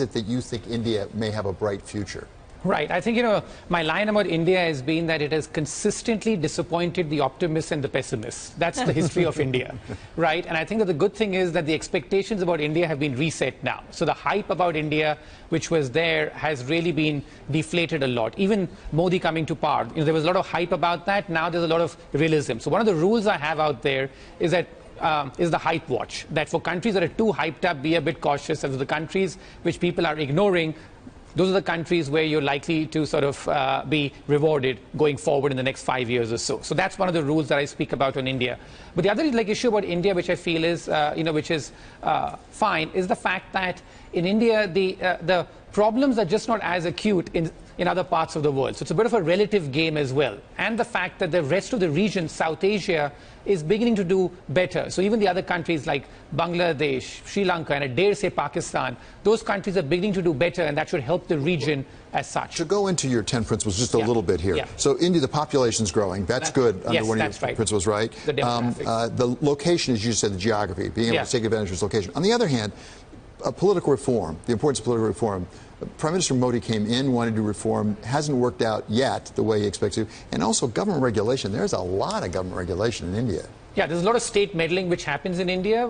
it that you think India may have a bright future? Right. I think, my line about India has been that it has consistently disappointed the optimists and the pessimists. That's the history of India, right? And I think that the good thing is that the expectations about India have been reset now. So the hype about India, which was there, has really been deflated a lot. Even Modi coming to power, there was a lot of hype about that. Now there's a lot of realism. So one of the rules I have out there is that is the hype watch, that for countries that are too hyped up, be a bit cautious. And for the countries which people are ignoring, those are the countries where you're likely to sort of be rewarded going forward in the next 5 years or so. So that's one of the rules that I speak about on India. But the other issue about India, which I feel is, which is fine, is the fact that in India, the problems are just not as acute in other parts of the world. So it's a bit of a relative game as well. And the fact that the rest of the region, South Asia, is beginning to do better. So even the other countries like Bangladesh, Sri Lanka, and I dare say Pakistan, those countries are beginning to do better, and that should help the region as such. To go into your 10 principles just a little bit here. So India, the population's growing. That's good under one of your principles, right? The location, as you said, the geography, being able to take advantage of its location. On the other hand, political reform, the importance of political reform. Prime Minister Modi came in, wanted to reform, hasn't worked out yet the way he expects to. And also government regulation. There's a lot of government regulation in India. Yeah, there's a lot of state meddling which happens in India.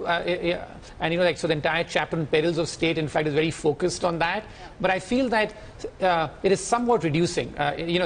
And, so the entire chapter on perils of state, in fact, is very focused on that. But I feel that it is somewhat reducing.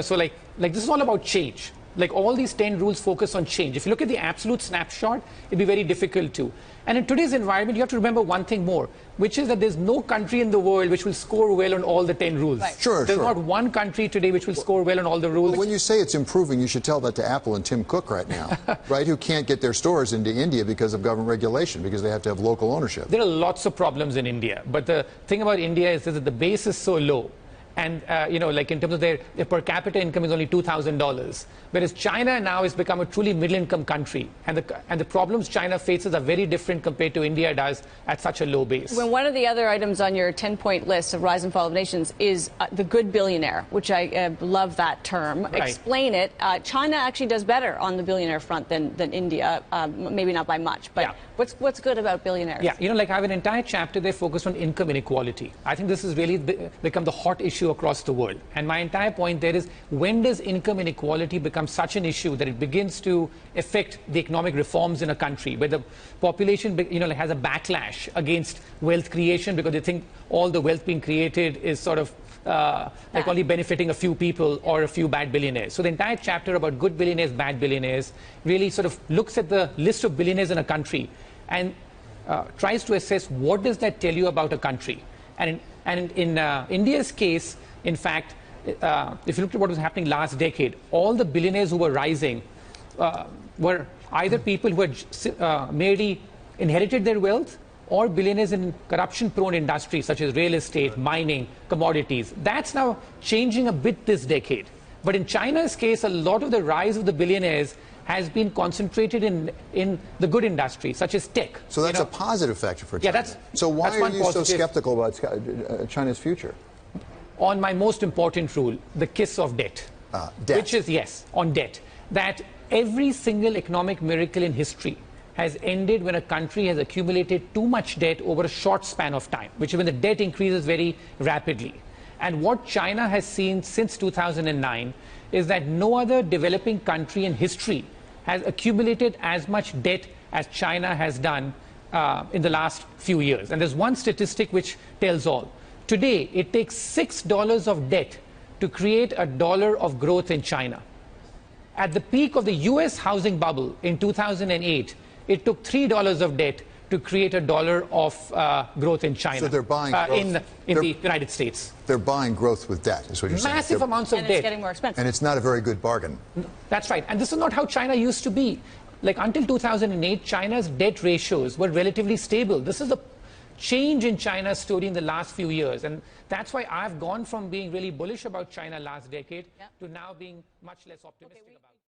So like this is all about change. Like all these 10 rules focus on change. If you look at the absolute snapshot, it'd be very difficult to. And in today's environment, you have to remember one thing more, which is that there's no country in the world which will score well on all the 10 rules. Right. There's not one country today which will score well on all the rules. Well, when you say it's improving, you should tell that to Apple and Tim Cook right now, right, who can't get their stores into India because of government regulation, because they have to have local ownership. There are lots of problems in India. But the thing about India is that the base is so low. And, like in terms of their per capita income is only $2,000. Whereas China now has become a truly middle-income country. And the problems China faces are very different compared to India does at such a low base. When one of the other items on your 10-point list of rise and fall of nations is the good billionaire, which I love that term. Right. Explain it. China actually does better on the billionaire front than India, maybe not by much. But what's good about billionaires? Yeah, I have an entire chapter there focused on income inequality. I think this has really become the hot issue across the world. And my entire point there is, when does income inequality become such an issue that it begins to affect the economic reforms in a country, where the population has a backlash against wealth creation because they think all the wealth being created is sort of only benefiting a few people or a few bad billionaires. So the entire chapter about good billionaires, bad billionaires really sort of looks at the list of billionaires in a country and tries to assess what does that tell you about a country. And in India's case, in fact, if you look at what was happening last decade, all the billionaires who were rising were either people who had merely inherited their wealth, or billionaires in corruption-prone industries such as real estate, mining, commodities. That's now changing a bit this decade. But in China's case, a lot of the rise of the billionaires has been concentrated in the good industries, such as tech. So that's a positive factor for China. Yeah, so why are you so skeptical about China's future? On my most important rule, the kiss of debt. Debt. Which is, on debt. That every single economic miracle in history has ended when a country has accumulated too much debt over a short span of time, which is when the debt increases very rapidly. And what China has seen since 2009 is that no other developing country in history has accumulated as much debt as China has done in the last few years. And there's one statistic which tells all. Today, it takes $6 of debt to create $1 of growth in China. At the peak of the US housing bubble in 2008, it took $3 of debt to create $1 of growth in China. So they're buying growth. In the United States. They're buying growth with debt, is what you're saying. Massive amounts of debt. And it's getting more expensive. And it's not a very good bargain. That's right. And this is not how China used to be. Like until 2008, China's debt ratios were relatively stable. This is a change in China's story in the last few years. And that's why I've gone from being really bullish about China last decade to now being much less optimistic about it.